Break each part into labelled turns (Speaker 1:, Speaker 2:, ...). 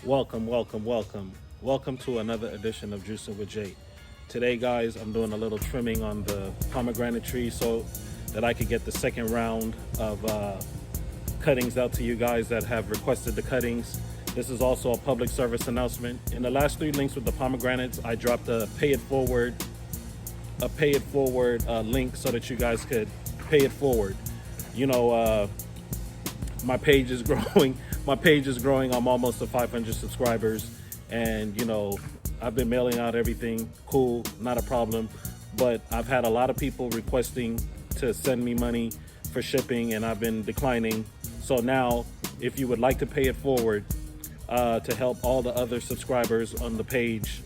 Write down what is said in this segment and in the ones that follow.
Speaker 1: Welcome to another edition of Juicing with Jay. Today, guys, I'm doing a little trimming on the pomegranate tree so that I could get the second round of cuttings out to you guys that have requested the cuttings. This is also a public service announcement. In the last 3 links with the pomegranates, I dropped a pay it forward link so that you guys could pay it forward. You know, my page is growing. I'm almost to 500 subscribers, and you know, I've been mailing out everything. Cool, not a problem. But I've had a lot of people requesting to send me money for shipping, and I've been declining. So now, if you would like to pay it forward to help all the other subscribers on the page,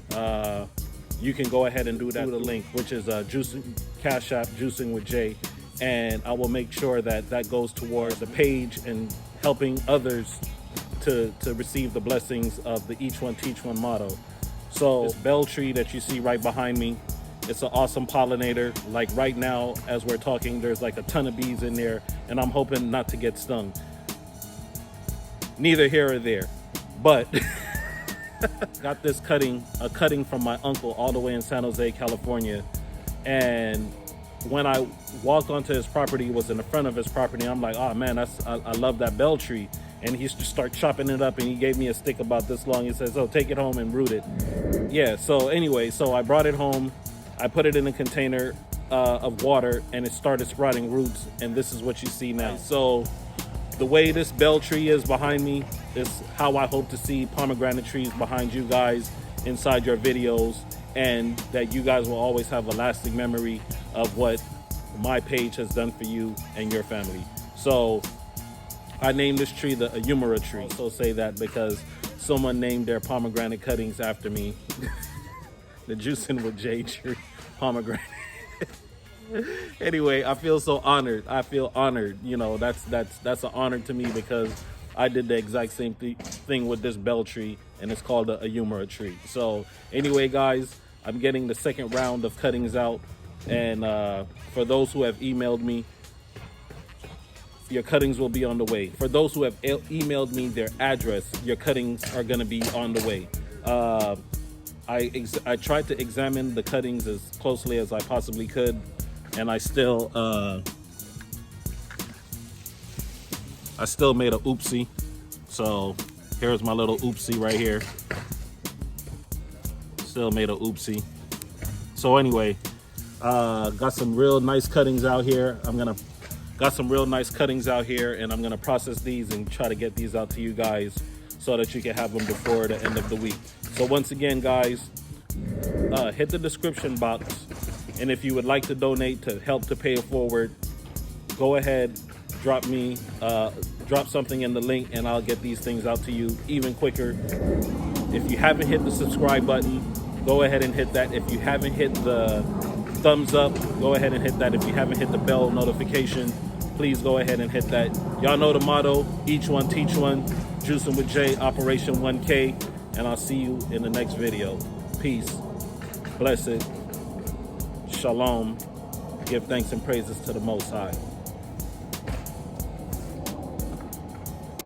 Speaker 1: you can go ahead and do that. The link, which is Cash App Juicing with Jay, and I will make sure that that goes towards the page and helping others to receive the blessings of the Each One Teach One motto. So this bell tree that you see right behind me, it's an awesome pollinator. Like right now, as we're talking, there's like a ton of bees in there, and I'm hoping not to get stung. Neither here or there, but got this a cutting from my uncle all the way in San Jose, California. And when I walked onto his property, it was in the front of his property. I'm like, oh man, I love that bell tree. And he used to start chopping it up, and he gave me a stick about this long. He says, oh, take it home and root it. Yeah, so anyway, so I brought it home. I put it in a container of water, and it started sprouting roots, and this is what you see now. So the way this bell tree is behind me is how I hope to see pomegranate trees behind you guys inside your videos, and that you guys will always have a lasting memory of what my page has done for you and your family. So I named this tree the Ayumara tree. I also say that because someone named their pomegranate cuttings after me. The Juicing with Jay tree pomegranate. Anyway, I feel so honored. I feel honored. You know, that's an honor to me because I did the exact same thing with this bell tree, and it's called the Ayumara tree. So anyway, guys, I'm getting the second round of cuttings out, and for those who have emailed me, your cuttings will be on the way. For those who have emailed me their address, your cuttings are gonna be on the way. I tried to examine the cuttings as closely as I possibly could, and I still made a oopsie. So here's my little oopsie right here. Still made a oopsie. So anyway, got some real nice cuttings out here. and I'm gonna process these and try to get these out to you guys so that you can have them before the end of the week. So once again, guys, hit the description box, and if you would like to donate to help to pay it forward, go ahead, drop something in the link, and I'll get these things out to you even quicker. If you haven't hit the subscribe button, go ahead and hit that. If you haven't hit the thumbs up, go ahead and hit that. If you haven't hit the bell notification, please go ahead and hit that. Y'all know the motto, Each One Teach One, Juicing with Jay, Operation 1K, and I'll see you in the next video. Peace, blessed, shalom, give thanks and praises to the Most High.